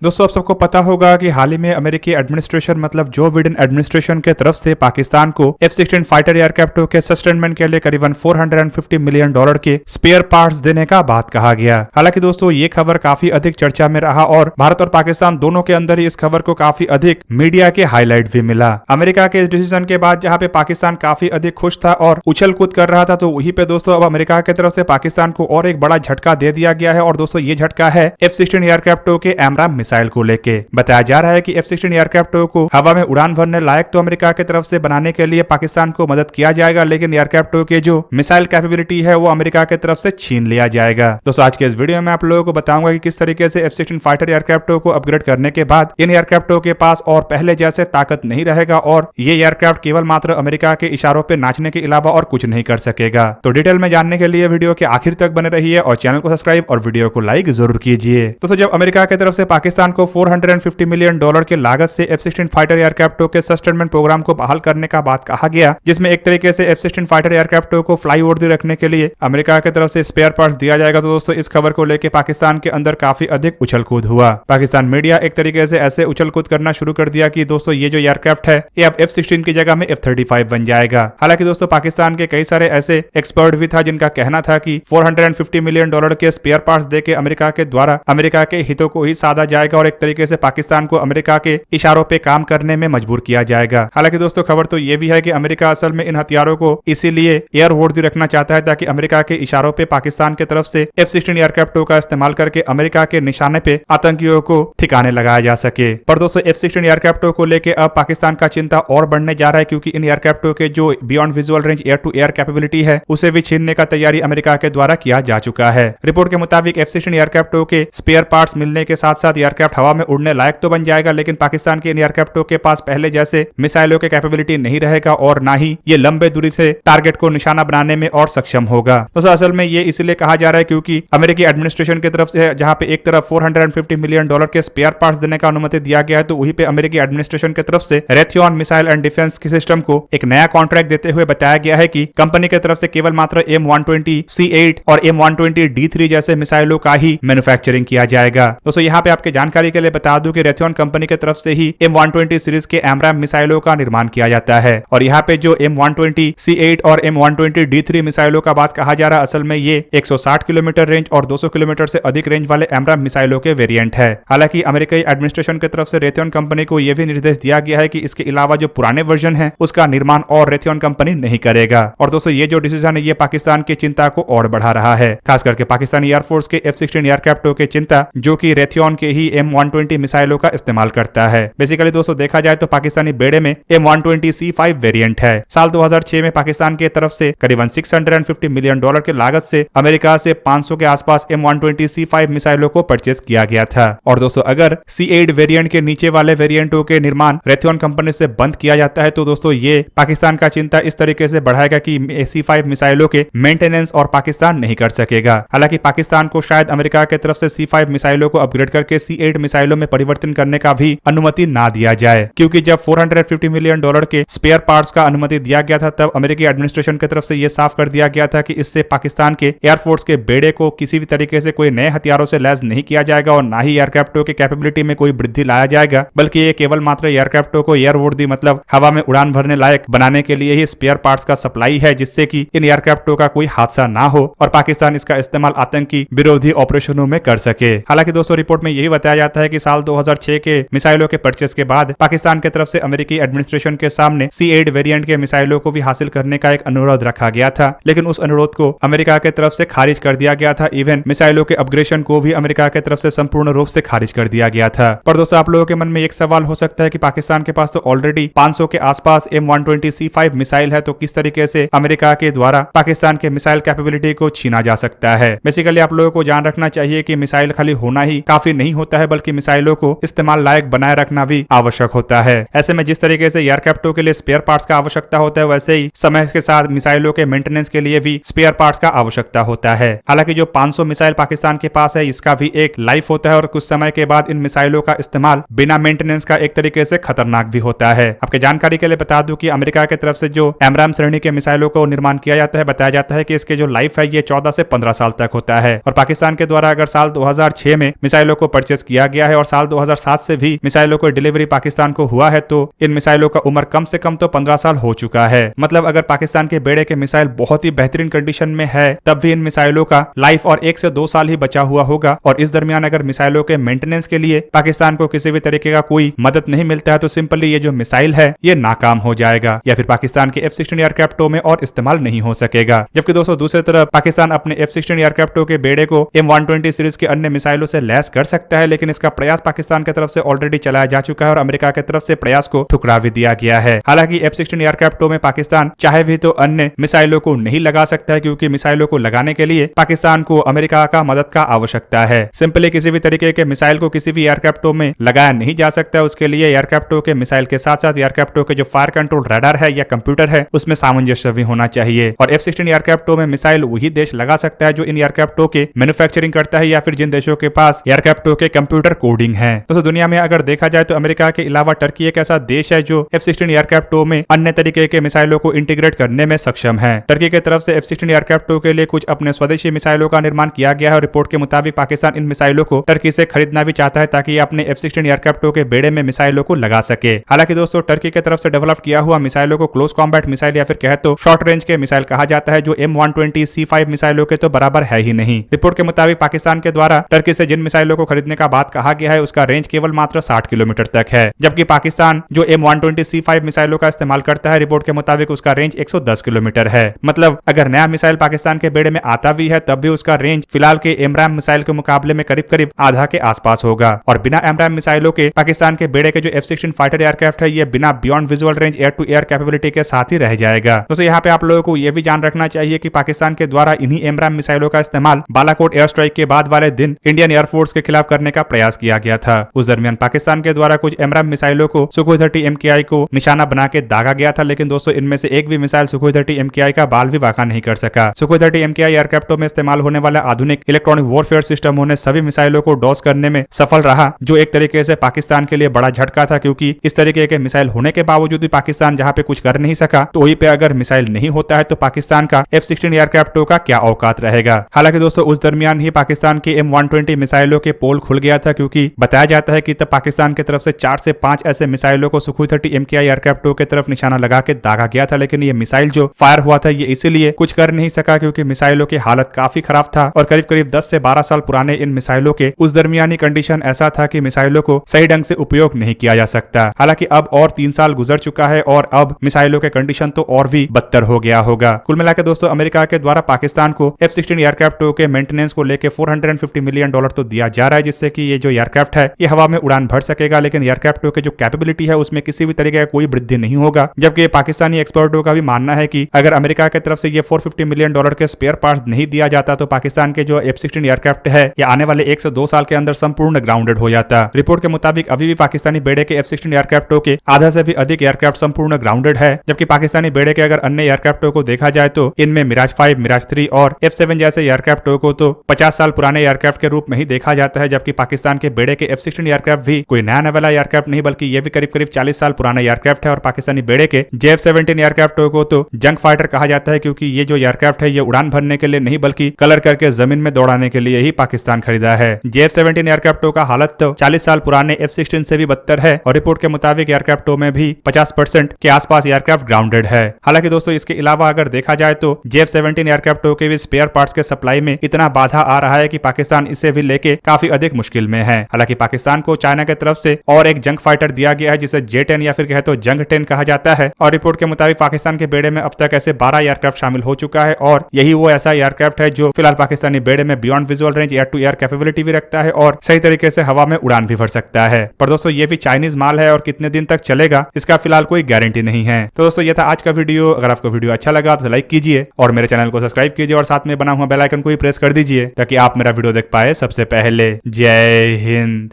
दोस्तों आप सबको पता होगा कि हाल ही में अमेरिकी एडमिनिस्ट्रेशन मतलब जो बिडेन एडमिनिस्ट्रेशन के तरफ से पाकिस्तान को F-16 फाइटर एयरक्राफ्ट के सस्टेनमेंट के लिए करीबन $450 मिलियन के स्पेयर पार्ट्स देने का बात कहा गया। हालांकि दोस्तों ये खबर काफी अधिक चर्चा में रहा और भारत और पाकिस्तान दोनों के अंदर ही इस खबर को काफी अधिक मीडिया के हाईलाइट भी मिला। अमेरिका के इस डिसीजन के बाद जहाँ पे पाकिस्तान काफी अधिक खुश था और उछल कूद कर रहा था, तो वहीं पे दोस्तों अब अमेरिका की तरफ से पाकिस्तान को और एक बड़ा झटका दे दिया गया है। और दोस्तों ये झटका है F-16 एयरक्राफ्ट के एमराम मिसाइल को लेके। बताया जा रहा है कि F-16 एयरक्राफ्ट को हवा में उड़ान भरने लायक तो अमेरिका की तरफ से बनाने के लिए पाकिस्तान को मदद किया जाएगा, लेकिन एयरक्राफ्ट के जो मिसाइल कैपेबिलिटी है वो अमेरिका की तरफ से छीन लिया जाएगा। दोस्तों आज के इस वीडियो में आप लोगों को बताऊंगा कि किस तरीके से F-16 फाइटर एयरक्राफ्ट को अपग्रेड करने के बाद इन एयरक्राफ्टों के पास और पहले जैसे ताकत नहीं रहेगा और ये एयरक्राफ्ट केवल मात्र अमेरिका के इशारों पे नाचने के अलावा और कुछ नहीं कर सकेगा। तो डिटेल में जानने के लिए वीडियो के आखिर तक बने रहिए और चैनल को सब्सक्राइब और वीडियो को लाइक जरूर कीजिए। दोस्तों जब अमेरिका की तरफ से पाकिस्तान को $450 मिलियन की लागत से F-16 फाइटर एयरक्राफ्ट के सस्टेनमेंट प्रोग्राम को बहाल करने का बात कहा गया, जिसमें एक तरीके से F-16 फाइटर एयरक्राफ्ट को फ्लाई वर्दी रखने के लिए अमेरिका की तरफ से स्पेयर पार्ट्स दिया जाएगा, तो दोस्तों इस खबर को लेकर पाकिस्तान के अंदर काफी अधिक उछल कूद हुआ। पाकिस्तान मीडिया एक तरीके से ऐसे उछल कूद करना शुरू कर दिया कि दोस्तों ये जो एयरक्राफ्ट है ये अब F-16 की जगह में F-35 बन जाएगा। हालांकि दोस्तों पाकिस्तान के कई सारे ऐसे एक्सपर्ट भी था जिनका कहना था कि $450 मिलियन के स्पेयर पार्ट्स देके अमेरिका के द्वारा अमेरिका के हितों को ही साधा जाएगा और एक तरीके से पाकिस्तान को अमेरिका के इशारों पे काम करने में मजबूर किया जाएगा। हालांकि दोस्तों खबर तो ये भी है कि अमेरिका असल में इन हथियारों को इसीलिए एयर वर्दी रखना चाहता है ताकि अमेरिका के इशारों पे पाकिस्तान की तरफ से F-16 एयरक्राफ्ट का इस्तेमाल करके अमेरिका के निशाने पे आतंकियों को ठिकाने लगाया जा सके। पर दोस्तों F-16 एयरक्राफ्ट को लेकर अब पाकिस्तान का चिंता और बढ़ने जा रहा है, क्योंकि इन एयरक्राफ्ट के जो beyond visual range air to air capability है उसे भी छीनने का तैयारी अमेरिका के द्वारा किया जा चुका है। रिपोर्ट के मुताबिक F-16 एयरक्राफ्ट के स्पेयर पार्ट्स मिलने के साथ साथ एयरक्राफ्ट हवा में उड़ने लायक तो बन जाएगा, लेकिन पाकिस्तान के इन एयरक्राफ्टों के पास पहले जैसे मिसाइलों के कैपेबिलिटी नहीं रहेगा और ना ही ये लंबे दूरी से टारगेट को निशाना बनाने में और सक्षम होगा। तो असल में ये इसलिए कहा जा रहा है क्योंकि अमेरिकी एडमिनिस्ट्रेशन की तरफ से जहां पे एक तरफ $450 मिलियन के स्पेयर पार्ट्स देने का अनुमति दिया गया है, तो वहीं पे अमेरिकी एडमिनिस्ट्रेशन की तरफ से रेथियन मिसाइल एंड डिफेंस के सिस्टम को एक नया कॉन्ट्रैक्ट देते हुए बताया गया है कि कंपनी की तरफ से केवल मात्र M120C8 और M120D3 जैसे मिसाइलों का ही मैन्युफैक्चरिंग किया जाएगा। दोस्तों यहाँ पे आपके जानकारी के लिए बता दूं कि रेथियन कंपनी की तरफ से ही M120 सीरीज के एमराम मिसाइलों का निर्माण किया जाता है और यहाँ पे जो M120C8 और M120D3 मिसाइलों का बात कहा जा रहा है, असल में ये 160 किलोमीटर रेंज और 200 किलोमीटर से अधिक रेंज वाले एमराम मिसाइलों के वेरिएंट है। हालांकि अमेरिकी एडमिनिस्ट्रेशन की तरफ से रेथियन कंपनी को यह भी निर्देश दिया गया है कि इसके अलावा जो पुराने वर्जन है उसका निर्माण और रेथियन कंपनी नहीं करेगा। और दोस्तों ये जो डिसीजन है ये पाकिस्तान की चिंता को और बढ़ा रहा है, खास करके पाकिस्तानी एयरफोर्स के F-16 एयरक्राफ्ट की चिंता जो कि रेथियन के ही M120 मिसाइलों का इस्तेमाल करता है। बेसिकली दोस्तों देखा जाए तो पाकिस्तानी बेड़े में M120C5 वेरिएंट है। साल 2006 में पाकिस्तान की तरफ से करीबन $650 मिलियन की लागत से अमेरिका से 500 के आसपास M120C5 मिसाइलों को परचेस किया गया था। और दोस्तों अगर C8 वेरिएंट के नीचे वाले वेरिएंटों के निर्माण रेथियन कंपनी से बंद किया जाता है तो दोस्तों ये पाकिस्तान का चिंता इस तरीके से बढ़ाएगा कि C5 मिसाइलों के मेंटेनेंस और पाकिस्तान नहीं कर सकेगा। हालांकि पाकिस्तान को शायद अमेरिका की तरफ से C5 मिसाइलों को अपग्रेड करके C8 मिसाइलों में परिवर्तन करने का भी अनुमति ना दिया जाए, क्योंकि जब $450 मिलियन के स्पेयर पार्ट्स का अनुमति दिया गया था तब अमेरिकी एडमिनिस्ट्रेशन की तरफ से यह साफ कर दिया गया था कि इससे पाकिस्तान के एयरफोर्स के बेड़े को किसी भी तरीके से कोई नए हथियारों से लैस नहीं किया जाएगा और ना ही एयरक्राफ्टों के कैपेबिलिटी में कोई वृद्धि लाया जाएगा, बल्कि ये केवल मात्र एयरक्राफ्टों को एयरवर्दी मतलब हवा में उड़ान भरने लायक बनाने के लिए ही स्पेयर पार्ट्स का सप्लाई है, जिससे कि इन एयरक्राफ्टों का कोई हादसा ना हो और पाकिस्तान इसका इस्तेमाल आतंकी विरोधी ऑपरेशनों में कर सके। हालांकि दोस्तों रिपोर्ट में यही बताया जाता है कि साल 2006 के मिसाइलों के परचेस के बाद पाकिस्तान की तरफ से अमेरिकी एडमिनिस्ट्रेशन के सामने C8 वेरिएंट के मिसाइलों को भी हासिल करने का एक अनुरोध रखा गया था, लेकिन उस अनुरोध को अमेरिका की तरफ से खारिज कर दिया गया था। इवन मिसाइलों के अपग्रेडेशन को भी अमेरिका की तरफ से संपूर्ण रूप से खारिज कर दिया गया था। पर दोस्तों आप लोगों के मन में एक सवाल हो सकता है कि पाकिस्तान के पास तो ऑलरेडी 500 के आसपास M120C5 मिसाइल है, तो किस तरीके से अमेरिका के द्वारा पाकिस्तान के मिसाइल कैपेबिलिटी को छीना जा सकता है। बेसिकली आप लोगों को जान रखना चाहिए कि मिसाइल खाली होना ही काफी नहीं होता है, बल्कि मिसाइलों को इस्तेमाल लायक बनाए रखना भी आवश्यक होता है। ऐसे में जिस तरीके से एयरक्राफ्टों के लिए स्पेयर पार्ट्स का आवश्यकता होता है, वैसे ही समय के साथ मिसाइलों के मेंटेनेंस के लिए भी स्पेयर पार्ट्स का आवश्यकता होता है। हालांकि जो 500 मिसाइल पाकिस्तान के पास है इसका भी एक लाइफ होता है और कुछ समय के बाद इन मिसाइलों का इस्तेमाल बिना मेंटेनेंस का एक तरीके से खतरनाक भी होता है। आपके जानकारी के लिए बता दूं कि अमेरिका की तरफ से जो एमराम श्रेणी के मिसाइलों को निर्माण किया जाता है, बताया जाता है कि इसके जो लाइफ है ये 14 से 15 साल तक होता है और पाकिस्तान के द्वारा अगर साल 2006 में मिसाइलों को परचेस किया गया है और साल 2007 से भी मिसाइलों को डिलीवरी पाकिस्तान को हुआ है, तो इन मिसाइलों का उम्र कम से कम तो 15 साल हो चुका है। मतलब अगर पाकिस्तान के बेड़े के मिसाइल बहुत ही बेहतरीन कंडीशन में है तब भी इन मिसाइलों का लाइफ और 1 से 2 साल ही बचा हुआ होगा, और इस दरमियान अगर मिसाइलों के मेंटेनेंस के लिए पाकिस्तान को किसी भी तरीके का कोई मदद नहीं मिलता है तो सिंपली ये जो मिसाइल है ये नाकाम हो जाएगा या फिर पाकिस्तान के F-16 एयरक्राफ्टों में और इस्तेमाल नहीं हो सकेगा। जबकि दोस्तों दूसरी तरफ पाकिस्तान अपने F-16 एयरक्राफ्टों के बेड़े को M120 सीरीज के अन्य मिसाइलों से लैस कर सकता है, लेकिन इसका प्रयास पाकिस्तान की तरफ से ऑलरेडी चलाया जा चुका है और अमेरिका की तरफ से प्रयास को ठुकरा भी दिया गया है। हालांकि F-16 एयरक्राफ्टों में पाकिस्तान चाहे भी तो अन्य मिसाइलों को नहीं लगा सकता है, क्योंकि मिसाइलों को लगाने के लिए पाकिस्तान को अमेरिका का मदद का आवश्यकता है। सिंपली किसी भी तरीके के मिसाइल को किसी भी एयरक्राफ्टों में लगाया नहीं जा सकता। उसके लिए एयरक्राफ्टों के मिसाइल के साथ साथ एयरक्राफ्टों के जो फायर कंट्रोल रडार है या कंप्यूटर है उसमें सामंजस्य भी होना चाहिए। और F-16 एयरक्राफ्टों में मिसाइल वही देश लगा सकता है जो इन एयरक्राफ्टों के मैन्युफैक्चरिंग करता है या फिर जिन देशों के पास एयरक्राफ्टों के कंप्यूटर कोडिंग है। तो दुनिया में अगर देखा जाए तो अमेरिका के अलावा टर्की एक ऐसा देश है जो F-16 एयरक्राफ्टों में अन्य तरीके के मिसाइलों को इंटीग्रेट करने में सक्षम है। टर्की की तरफ से F-16 एयरक्राफ्टों के लिए कुछ अपने स्वदेशी मिसाइलों का निर्माण किया गया है और रिपोर्ट के मुताबिक पाकिस्तान इन मिसाइलों को टर्की से खरीदना भी चाहता है ताकि अपने F-16 एयरक्राफ्टों के बेड़े में मिसाइलों को लगा सके। हालांकि दोस्तों टर्की की तरफ से डेवलप किया हुआ मिसाइलों को क्लोज कॉम्बैट मिसाइल या फिर कहे तो शॉर्ट रेंज के मिसाइल कहा जाता है, जो M120 C5 मिसाइलों के तो बराबर है ही नहीं। रिपोर्ट के मुताबिक पाकिस्तान के द्वारा टर्की से जिन मिसाइलों को खरीदने का बात कहा गया है उसका रेंज केवल मात्र 60 किलोमीटर तक है, जबकि पाकिस्तान जो M120 C5 मिसाइलों का इस्तेमाल करता है रिपोर्ट के मुताबिक उसका रेंज 110 किलोमीटर है। मतलब अगर नया मिसाइल पाकिस्तान के बेड़े में आता भी है तब भी उसका रेंज फिलहाल के एमराम मिसाइल के मुकाबले में करीब करीब आधा के आसपास होगा। और बिना एमराम मिसाइलों के पाकिस्तान के बेड़े के जो F-16 फाइटर एयरक्राफ्ट है ये बिना beyond visual range air to air capability के साथ ही रह जाएगा। दोस्तों यहाँ पे आप लोगों को यह भी जान रखना चाहिए कि पाकिस्तान के द्वारा इन्हीं एमराम मिसाइलों का इस्तेमाल बालाकोट एयर स्ट्राइक के बाद वाले दिन इंडियन एयरफोर्स के खिलाफ करने का प्रयास किया गया था। उस दरमियान पाकिस्तान के द्वारा कुछ एमराम मिसाइलों को सुखोई 30 MKI को निशाना बना के दागा गया था, लेकिन दोस्तों इनमें से एक भी मिसाइल सुखोई 30 MKI का बाल भी वाका नहीं कर सका। सुखोई 30 MKI एयरक्राफ्टों में इस्तेमाल होने वाला आधुनिक इलेक्ट्रॉनिक वॉरफेयर सिस्टमों ने सभी मिसाइलों को डॉस करने में सफल रहा, जो एक तरीके से पाकिस्तान के लिए बड़ा झटका था, क्योंकि इस तरीके के मिसाइल होने के बावजूद भी पाकिस्तान जहां पे कुछ कर नहीं सका तो वहीं पे अगर मिसाइल नहीं होता है तो पाकिस्तान का F-16 एयरक्राफ्टों का क्या औकात रहेगा। हालांकि दोस्तों उस दरमियान ही पाकिस्तान के M120 मिसाइलों के पोल खुल गया था, क्योंकि बताया जाता है कि तब पाकिस्तान की तरफ से 4 से 5 ऐसे मिसाइलों को सुखोई 30 MKI एयरक्राफ्टों की तरफ निशाना लगा के दागा गया था, लेकिन ये मिसाइल जो फायर हुआ था ये इसीलिए कुछ कर नहीं सका क्योंकि मिसाइलों की हालत काफी खराब था और करीब करीब 10 से 12 साल पुराने इन मिसाइलों के उस दरमियानी कंडीशन ऐसा था कि मिसाइलों को सही ढंग से उपयोग नहीं किया जा सकता। हालांकि अब और 3 साल गुजर चुका है और अब मिसाइलों के कंडीशन तो और भी बदतर हो गया होगा। कुल मिलाकर दोस्तों अमेरिका के द्वारा पाकिस्तान को F-16 एयरक्राफ्टों के मेंटेनेंस को लेकर $450 मिलियन तो दिया जा रहा है, जिससे कि ये जो एयरक्राफ्ट है ये हवा में उड़ान भर सकेगा, लेकिन एयरक्राफ्टों के जो कैपेबिलिटी है उसमें किसी भी तरीके का कोई वृद्धि नहीं होगा। जबकि पाकिस्तानी एक्सपर्टों का भी मानना है कि अगर अमेरिका की तरफ से ये $450 मिलियन के स्पेयर पार्ट्स नहीं दिया जाता तो पाकिस्तान के जो F-16 एयरक्राफ्ट है ये आने वाले 1 से 2 साल के अंदर संपूर्ण ग्राउंडेड हो जाता। रिपोर्ट के मुताबिक अभी भी पाकिस्तानी बेड़े के F-16 एयरक्राफ्टों के आधा से भी अधिक एयरक्राफ्ट संपूर्ण ग्राउंडेड है, जबकि पाकिस्तानी बेड़े के अगर अन्य एयरक्राफ्टों को देखा जाए तो इनमें मिराज 5, मिराज 3 और F-7 जैसे एयरक्राफ्टों को तो 50 साल पुराने एयरक्राफ्ट के रूप में ही देखा जाता है, जबकि पाकिस्तान के बेड़े के F-16 एयरक्राफ्ट भी कोई नया नवेला एयरक्राफ्ट नहीं बल्कि ये भी करीब करीब 40 साल पुराना एयरक्राफ्ट है। और पाकिस्तानी बेड़े के JF-17 एयरक्राफ्टों को तो जंग फाइटर कहा जाता है, क्योंकि ये जो एयरक्राफ्ट है ये उड़ान भरने के लिए नहीं बल्कि कलर करके जमीन में दौड़ाने के लिए ही पाकिस्तान खरीदा है। JF-17 एयरक्राफ्टों का हालत तो 40 साल पुराने F-16 से भी बदतर है और रिपोर्ट के मुताबिक एयरक्राफ्टों में भी 50% के आसपास एयरक्राफ्ट ग्राउंडेड है। हालांकि दोस्तों इसके अलावा अगर देखा जाए तो JF-17 एयरक्राफ्टों के भी स्पेयर पार्ट्स के सप्लाई में इतना बाधा आ रहा है कि पाकिस्तान इसे भी लेके काफी अधिक मुश्किल में है। हालांकि पाकिस्तान को चाइना की तरफ से और एक जंग फाइटर दिया गया है जिसे J-10 या फिर कहे तो जंग 10 कहा जाता है, और रिपोर्ट के मुताबिक पाकिस्तान के बेड़े में अब तक ऐसे 12 एयरक्राफ्ट शामिल हो चुका है और यही वो ऐसा एयरक्राफ्ट है जो फिलहाल पाकिस्तानी बेड़े में beyond visual range air to air capability भी रखता है और सही तरीके से हवा में उड़ान भी भर सकता है। पर दोस्तों ये भी चाइनीज माल है और कितने दिन तक चलेगा इसका फिलहाल कोई गारंटी नहीं है। तो दोस्तों ये था आज का वीडियो। अगर आपको वीडियो अच्छा लगा तो लाइक कीजिए और मेरे चैनल को सब्सक्राइब कीजिए और साथ में बना हुआ बेल आइकन को भी प्रेस कर दीजिए ताकि आप मेरा वीडियो देख पाए सबसे पहले। जय हिंद।